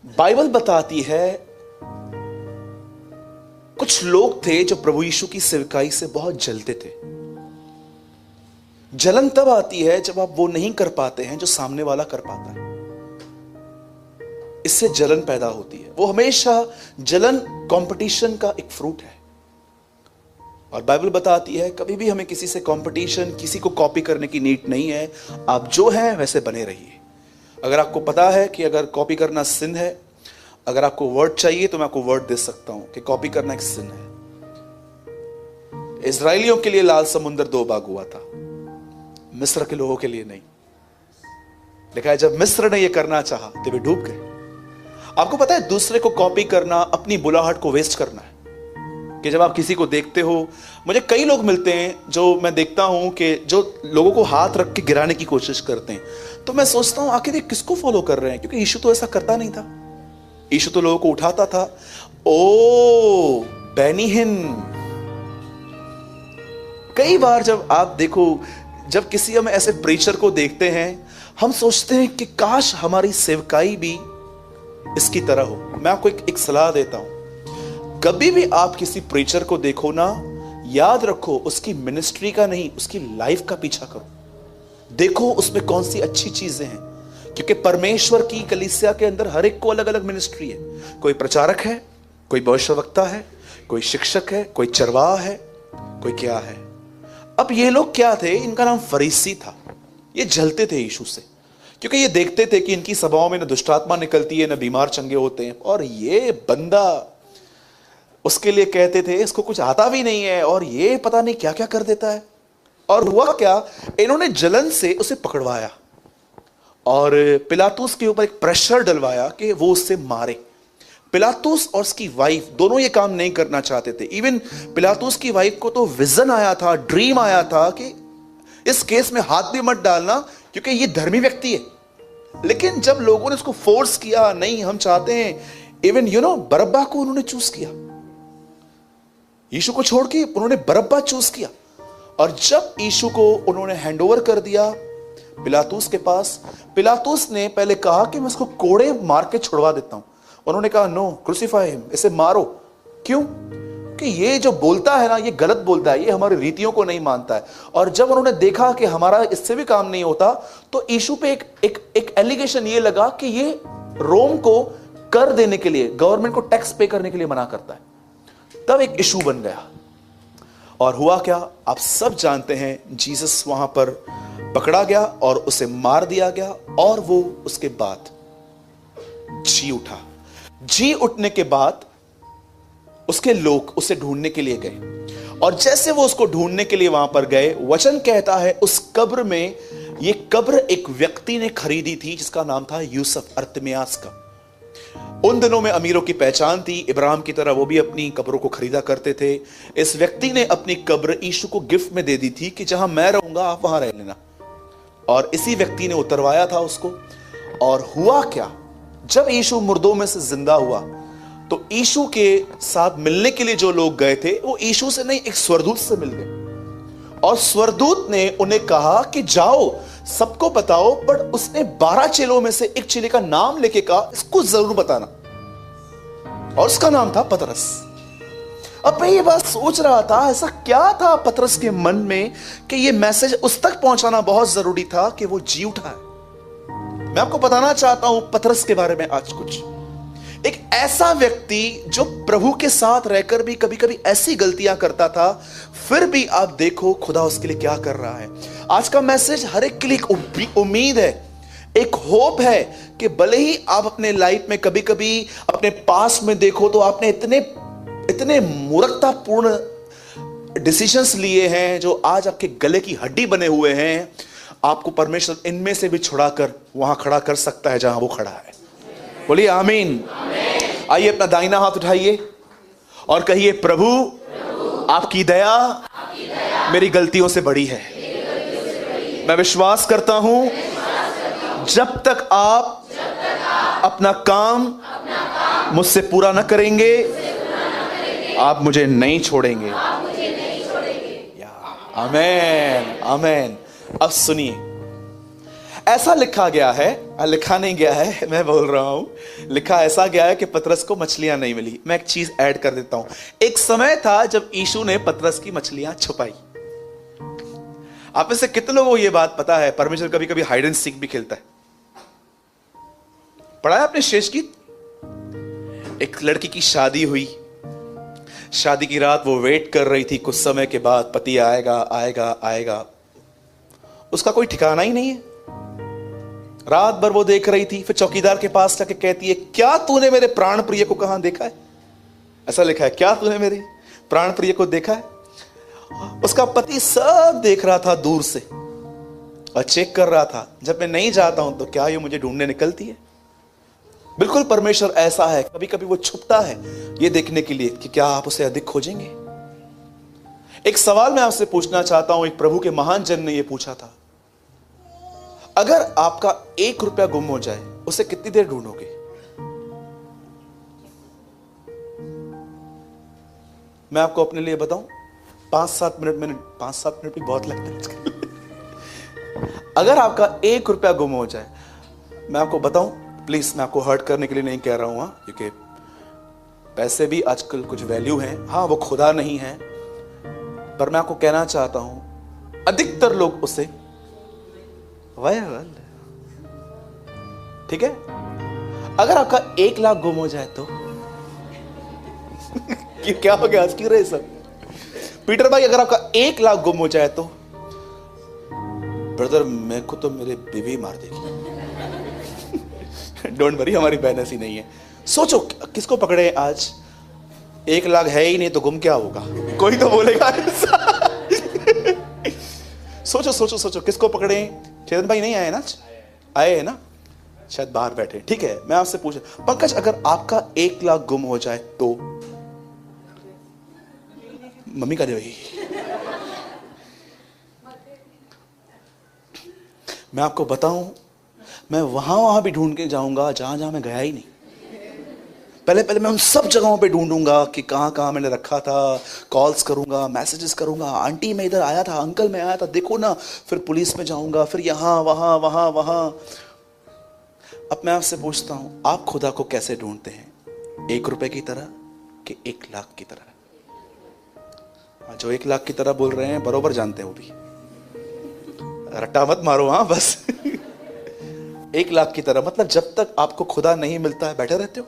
Bible बताती है कुछ लोग थे जो प्रभु यीशु की सेवकाई से बहुत जलते थे। जलन तब आती है जब आप वो नहीं कर पाते हैं जो सामने वाला कर पाता है। इससे जलन पैदा होती है। वो हमेशा जलन कंपटीशन का एक फ्रूट है। और बाइबल बताती है कभी भी हमें किसी से कंपटीशन, किसी को कॉपी करने की नीड नहीं है। आप जो हैं वैसे बने रहिए। अगर आपको पता है कि अगर कॉपी करना सिन है, अगर आपको वर्ड चाहिए तो मैं आपको वर्ड दे सकता हूं कि कॉपी करना एक सिन है। इजरायलियों के लिए लाल समुद्र 2 भाग हुआ था, मिस्र के लोगों के लिए नहीं। लिखा है जब मिस्र ने यह करना चाहा तो वे डूब गए। आपको पता है दूसरे को कॉपी करना अपनी बुलाहट को वेस्ट करना है। कि जब आप किसी को देखते हो, मुझे कई लोग मिलते हैं जो मैं देखता हूं कि जो लोगों को हाथ रख के गिराने की कोशिश करते हैं, तो मैं सोचता हूं आखिर ये किसको फॉलो कर रहे हैं, क्योंकि यीशु तो ऐसा करता नहीं था। यीशु तो लोगों को उठाता था। ओ बेनीहिन, कई बार जब आप देखो, जब किसी हम ऐसे प्रीचर को देखते हैं, हम सोचते हैं कि काश हमारी सेवकाई भी इसकी तरह हो। मैं आपको एक सलाह देता हूं, कभी भी आप किसी प्रीचर को देखो ना, याद रखो उसकी मिनिस्ट्री का नहीं, उसकी लाइफ का पीछा करो। देखो उसमें कौन सी अच्छी चीजें हैं, क्योंकि परमेश्वर की कलीसिया के अंदर हर एक को अलग अलग मिनिस्ट्री है। कोई प्रचारक है, कोई भविष्यवक्ता है, कोई शिक्षक है, कोई चरवाहा है, कोई क्या है। अब ये लोग क्या थे, इनका नाम फरीसी था। ये जलते थे यीशु से, क्योंकि ये देखते थे कि इनकी सभाओं में न दुष्ट आत्मा निकलती है, न बीमार चंगे होते हैं। और ये बंदा, उसके लिए कहते थे इसको कुछ आता भी नहीं है और ये पता नहीं क्या क्या कर देता है। और हुआ क्या, इन्होंने जलन से उसे पकड़वाया और पिलातुस के ऊपर एक प्रेशर डलवाया कि वो उससे मारे। पिलातुस और उसकी वाइफ दोनों ये काम नहीं करना चाहते थे। इवन पिलातुस की वाइफ को तो विजन आया था, ड्रीम आया था कि इस केस में हाथ भी मत डालना, क्योंकि ये धर्मी व्यक्ति है। लेकिन जब लोगों ने उसको फोर्स किया, नहीं हम चाहते हैं, इवन बरब्बा को उन्होंने चूज किया। यीशु को छोड़ के उन्होंने बरब्बा चूज किया। और जब यीशु को उन्होंने हैंडओवर कर दिया पिलातुस के पास, पिलातुस ने पहले कहा कि मैं इसको कोड़े मार के छुड़वा देता हूं। उन्होंने कहा नो, क्रूसिफाई हिम, इसे मारो। क्यों? कि ये जो बोलता है ना, ये गलत बोलता है, ये हमारी रीतियों को नहीं मानता है। और जब उन्होंने देखा कि हमारा इससे भी काम नहीं होता, तो यीशु पे एक एलिगेशन ये लगा कि ये रोम को कर देने के लिए, गवर्नमेंट को टैक्स पे करने के लिए मना करता है। तब एक इशू बन गया। और हुआ क्या, आप सब जानते हैं। जीसस वहां पर पकड़ा गया और उसे मार दिया गया। और वो उसके बाद जी उठा। जी उठने के बाद उसके लोग उसे ढूंढने के लिए गए। और जैसे वो उसको ढूंढने के लिए वहां पर गए, वचन कहता है उस कब्र में, ये कब्र एक व्यक्ति ने खरीदी थी जिसका नाम था यूसुफ, अरतमियास का। उन दिनों में अमीरों की पहचान थी। इब्राहिम की तरह वो भी अपनी कब्रों को खरीदा करते थे। इस व्यक्ति ने अपनी कब्र यीशु को गिफ्ट में दे दी थी कि जहां मैं रहूंगा आप वहां रह लेना। और इसी व्यक्ति ने उतरवाया था उसको। और हुआ क्या, जब यीशु मुर्दों में से जिंदा हुआ, तो यीशु के साथ मिलने के लिए जो लोग गए थे, वो यीशु से नहीं, एक स्वर्गदूत से मिल गए। और स्वर्गदूत ने उन्हें कहा कि जाओ सबको बताओ, पर उसने 12 चेलों में से एक चेले का नाम लेके कहा इसको जरूर बताना। और उसका नाम था पतरस। अब मैं ये बात सोच रहा था, ऐसा क्या था पतरस के मन में कि ये मैसेज उस तक पहुंचाना बहुत जरूरी था कि वो जी उठा है। मैं आपको बताना चाहता हूं पतरस के बारे में आज कुछ। एक ऐसा व्यक्ति जो प्रभु के साथ रहकर भी कभी कभी ऐसी गलतियां करता था, फिर भी आप देखो खुदा उसके लिए क्या कर रहा है। आज का मैसेज हर एक के लिए एक उम्मीद है, एक होप है कि भले ही आप अपने लाइफ में कभी कभी अपने पास में देखो तो आपने इतने मूर्खतापूर्ण डिसीजंस लिए हैं जो आज आपके गले की हड्डी बने हुए हैं। आपको परमेश्वर इनमें से भी छुड़ाकर वहां खड़ा कर सकता है जहां वो खड़ा है। बोलिए आमीन। आइए अपना दाहिना हाथ उठाइए और कहिए प्रभु आपकी दया मेरी गलतियों से बड़ी है। मैं विश्वास करता हूं जब तक आप अपना काम मुझसे पूरा न करेंगे, आप मुझे नहीं छोड़ेंगे। आमीन आमीन। अब सुनिए, ऐसा लिखा गया है, लिखा नहीं गया है, मैं बोल रहा हूं, लिखा ऐसा गया है कि पतरस को मछलियां नहीं मिली। मैं एक चीज ऐड कर देता हूं। एक समय था जब यीशु ने पतरस की मछलियां छुपाई। आप में से कितने लोगों को यह बात पता है, परमेश्वर कभी कभी हाइड एंड सीक भी खेलता है? पढ़ा है आपने शेष गीत? एक लड़की की शादी हुई, शादी की रात वो वेट कर रही थी, कुछ समय के बाद पति आएगा आएगा आएगा, उसका कोई ठिकाना ही नहीं है। रात भर वो देख रही थी, फिर चौकीदार के पास जाके कहती है, क्या तूने मेरे प्राण प्रिय को कहां देखा है? ऐसा लिखा है, क्या तूने मेरे प्राण प्रिय को देखा है? उसका पति सब देख रहा था दूर से और चेक कर रहा था, जब मैं नहीं जाता हूं तो क्या ये मुझे ढूंढने निकलती है? बिल्कुल परमेश्वर ऐसा है, कभी कभी वो छुपता है ये देखने के लिए कि क्या आप उसे अधिक खोजेंगे। एक सवाल मैं आपसे पूछना चाहता हूं, एक प्रभु के महान जन ने यह पूछा था, अगर आपका 1 रुपया गुम हो जाए, उसे कितनी देर ढूंढोगे? मैं आपको अपने लिए बताऊं, 5-7 मिनट। मैंने 5-7 मिनट भी बहुत लगता है आजकल। अगर आपका 1 रुपया गुम हो जाए, मैं आपको बताऊं, प्लीज मैं आपको हर्ट करने के लिए नहीं कह रहा हूं, क्योंकि पैसे भी आजकल कुछ वैल्यू हैं, हाँ वो खुदा नहीं है, पर मैं आपको कहना चाहता हूं अधिकतर लोग उसे ठीक है। अगर आपका 1 लाख गुम हो जाए तो क्या हो गया? आज क्यों रहे सब? पीटर भाई, अगर आपका 1 लाख गुम हो जाए तो? ब्रदर, मेरे को तो मेरे बीवी मार देगी। डोंट वरी, हमारी बहन ऐसी नहीं है। सोचो किसको पकड़े आज? 1 लाख है ही नहीं तो गुम क्या होगा? कोई तो बोलेगा। सोचो सोचो सोचो, किसको पकड़े? चेतन भाई नहीं आए ना? आए हैं ना, शायद बाहर बैठे। ठीक है, मैं आपसे पूछ, पंकज अगर आपका 1 लाख गुम हो जाए तो? मम्मी का दे भाई। मैं आपको बताऊं, मैं वहां भी ढूंढ के जाऊंगा जहां जहां मैं गया ही नहीं। पहले मैं उन सब जगहों पे ढूंढूंगा कि कहां मैंने रखा था, कॉल्स करूंगा, मैसेजेस करूंगा, आंटी मैं इधर आया था, अंकल मैं आया था, देखो ना। फिर पुलिस में जाऊंगा, फिर यहां वहां। अब मैं आपसे पूछता हूं, आप खुदा को कैसे ढूंढते हैं? 1 रुपए की तरह कि 1 लाख की तरह? जो 1 लाख की तरह बोल रहे हैं बरोबर जानते हैं वो भी, रट्टा मत मारो। हाँ बस 1 लाख की तरह मतलब जब तक आपको खुदा नहीं मिलता है बैठे रहते हो।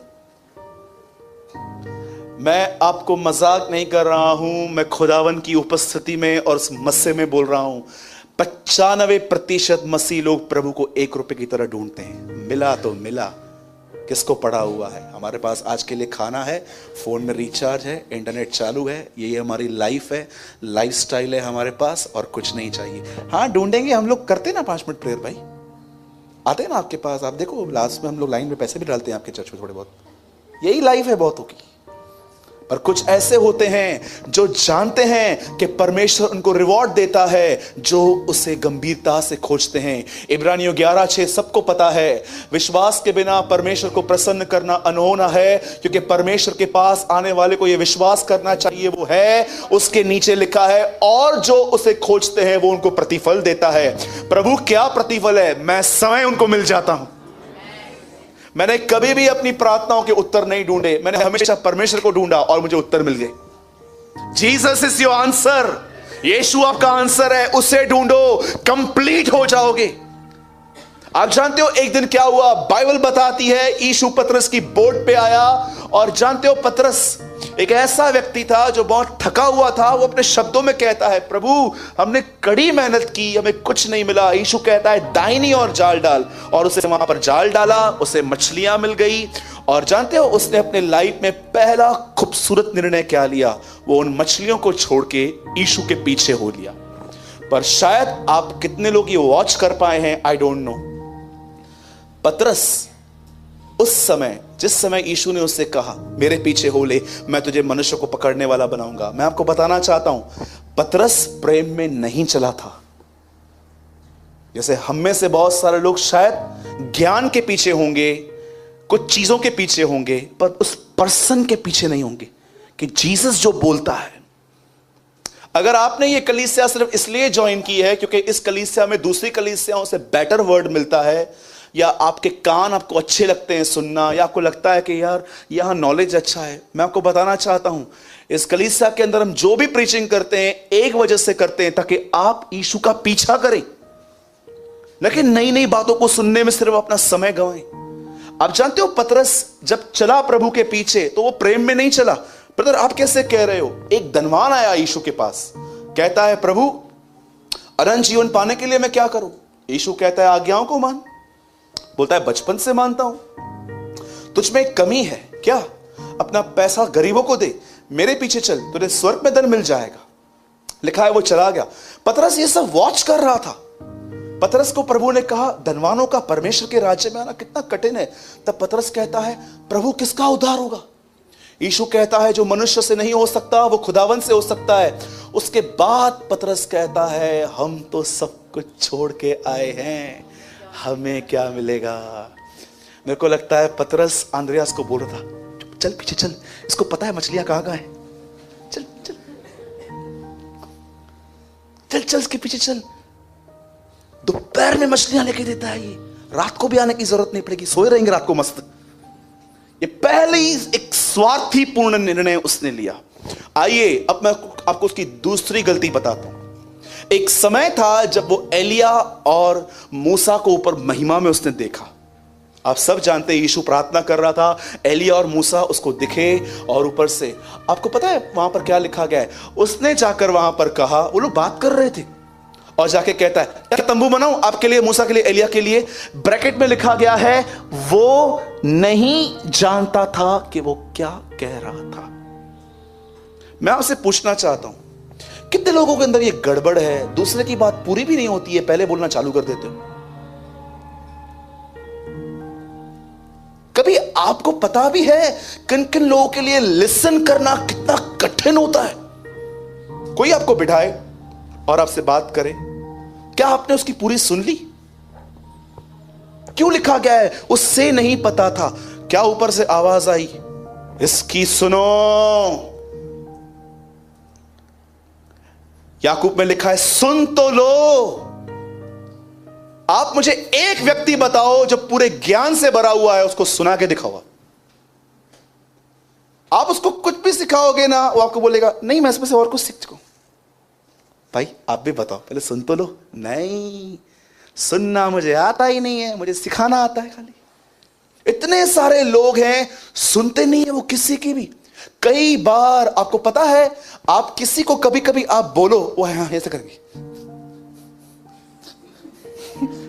मैं आपको मजाक नहीं कर रहा हूं, मैं खुदावन की उपस्थिति में और उस मस्से में बोल रहा हूं। 95% मसीह लोग प्रभु को 1 रुपए की तरह ढूंढते हैं। मिला तो मिला, किसको पड़ा हुआ है? हमारे पास आज के लिए खाना है, फोन में रिचार्ज है, इंटरनेट चालू है, यही हमारी लाइफ है, लाइफस्टाइल है हमारे पास, और कुछ नहीं चाहिए। हाँ ढूंढेंगे, हम लोग करते ना 5 मिनट प्रेयर भाई, आते हैं ना आपके पास। आप देखो लास्ट में हम लोग लाइन में पैसे भी डालते हैं आपके चर्च में थोड़े बहुत। यही लाइफ है बहुतों की। पर कुछ ऐसे होते हैं जो जानते हैं कि परमेश्वर उनको रिवॉर्ड देता है, जो उसे गंभीरता से खोजते हैं। इब्रानियों 11:6 सबको पता है, विश्वास के बिना परमेश्वर को प्रसन्न करना अनहोना है, क्योंकि परमेश्वर के पास आने वाले को यह विश्वास करना चाहिए वो है। उसके नीचे लिखा है, और जो उसे खोजते हैं वो उनको प्रतिफल देता है। प्रभु क्या प्रतिफल है? मैं समय उनको मिल जाता हूं। मैंने कभी भी अपनी प्रार्थनाओं के उत्तर नहीं ढूंढे, मैंने हमेशा परमेश्वर को ढूंढा और मुझे उत्तर मिल गए। जीसस इज योर आंसर, यीशु आपका आंसर है, उसे ढूंढो, कंप्लीट हो जाओगे। आप जानते हो एक दिन क्या हुआ? बाइबल बताती है यीशु पतरस की बोट पे आया, और जानते हो पतरस एक ऐसा व्यक्ति था जो बहुत थका हुआ था। वो अपने शब्दों में कहता है, प्रभु हमने कड़ी मेहनत की, हमें कुछ नहीं मिला। यीशु कहता है दाहिनी ओर जाल डाल, और उसे वहां पर जाल डाला, उसे मछलियां मिल गई। और जानते हो उसने अपने लाइफ में पहला खूबसूरत निर्णय क्या लिया? वो उन मछलियों को छोड़ के यीशु के पीछे हो लिया। पर शायद आप कितने लोग ये वॉच कर पाए हैं, आई डोंट नो। पतरस उस समय, जिस समय यीशु ने उससे कहा मेरे पीछे हो ले, मैं तुझे मनुष्य को पकड़ने वाला बनाऊंगा, मैं आपको बताना चाहता हूं पतरस प्रेम में नहीं चला था। जैसे हम में से बहुत सारे लोग शायद ज्ञान के पीछे होंगे, कुछ चीजों के पीछे होंगे, पर उस पर्सन के पीछे नहीं होंगे कि जीसस जो बोलता है। अगर आपने ये कलीसिया सिर्फ इसलिए ज्वाइन की है क्योंकि इस कलीसिया में दूसरी कलीसियाओं से बेटर वर्ड मिलता है, या आपके कान आपको अच्छे लगते हैं सुनना, या आपको लगता है कि यार यहां नॉलेज अच्छा है, मैं आपको बताना चाहता हूं इस कलीसिया के अंदर हम जो भी प्रीचिंग करते हैं एक वजह से करते हैं, ताकि आप यीशु का पीछा करें, लेकिन नई नई बातों को सुनने में सिर्फ अपना समय गंवाएं। आप जानते हो पतरस जब चला प्रभु के पीछे तो वो प्रेम में नहीं चला। ब्रदर आप कैसे कह रहे हो? एक धनवान आया यीशु के पास, कहता है प्रभु अनंत जीवन पाने के लिए मैं क्या करूं? यीशु कहता है आज्ञाओं को मान। बोलता है बचपन से मानता हूं। तुझ में एक कमी है क्या? अपना पैसा गरीबों को दे, मेरे पीछे चल, तुझे स्वर्ग में धन मिल जाएगा। लिखा है वो चला गया। पतरस ये सब वॉच कर रहा था। पतरस को प्रभु ने कहा धनवानों का परमेश्वर के राज्य में आना कितना कठिन है। तब पतरस कहता है प्रभु किसका उद्धार होगा? यीशु कहता है जो मनुष्य से नहीं हो सकता वो खुदावन से हो सकता है। उसके बाद पतरस कहता है हम तो सब कुछ छोड़ के आए हैं, हमें क्या मिलेगा? मेरे को लगता है पतरस आंद्रियास को बोल रहा था चल पीछे चल, इसको पता है मछलियां कहां कहां है, चल चल चल चल इसके पीछे चल। दोपहर में मछलियां लेके देता है ये, रात को भी आने की जरूरत नहीं पड़ेगी, सोए रहेंगे रात को मस्त। ये पहले ही एक स्वार्थी पूर्ण निर्णय उसने लिया। आइए अब मैं आपको उसकी दूसरी गलती बताता हूं। एक समय था जब वो एलिया और मूसा को ऊपर महिमा में उसने देखा। आप सब जानते हैं यीशु प्रार्थना कर रहा था, एलिया और मूसा उसको दिखे और ऊपर से आपको पता है वहां पर क्या लिखा गया है? उसने जाकर वहां पर कहा, वो लोग बात कर रहे थे और जाके कहता है क्या तंबू बनाऊं आपके लिए, मूसा के लिए, एलिया के लिए? ब्रैकेट में लिखा गया है वो नहीं जानता था कि वो क्या कह रहा था। मैं आपसे पूछना चाहता हूं कितने लोगों के अंदर ये गड़बड़ है, दूसरे की बात पूरी भी नहीं होती है पहले बोलना चालू कर देते हो। कभी आपको पता भी है किन किन लोगों के लिए लिसन करना कितना कठिन होता है? कोई आपको बिठाए और आपसे बात करे, क्या आपने उसकी पूरी सुन ली? क्यों लिखा गया है उससे नहीं पता था? क्या ऊपर से आवाज आई इसकी सुनो? याकूब में लिखा है सुन तो लो। आप मुझे एक व्यक्ति बताओ जो पूरे ज्ञान से भरा हुआ है, उसको सुना के दिखाओ। आप उसको कुछ भी सिखाओगे ना, वो आपको बोलेगा नहीं मैं इसमें से और कुछ सीख चुका हूं। भाई आप भी बताओ, पहले सुन तो लो। नहीं, सुनना मुझे आता ही नहीं है, मुझे सिखाना आता है खाली। इतने सारे लोग हैं सुनते नहीं है वो किसी की भी। कई बार आपको पता है आप किसी को कभी कभी आप बोलो वो हाँ ऐसे करेंगे,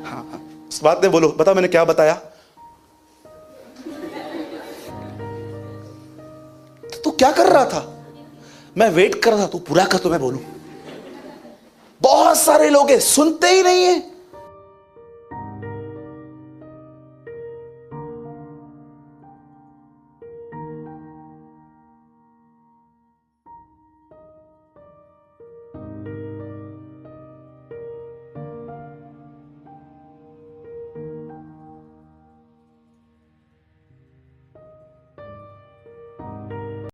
हाँ उस बात में बोलो बता मैंने क्या बताया? तू क्या कर रहा था? मैं वेट कर रहा था, तू पूरा कर तो मैं बोलूं। बहुत सारे लोग हैं सुनते ही नहीं है।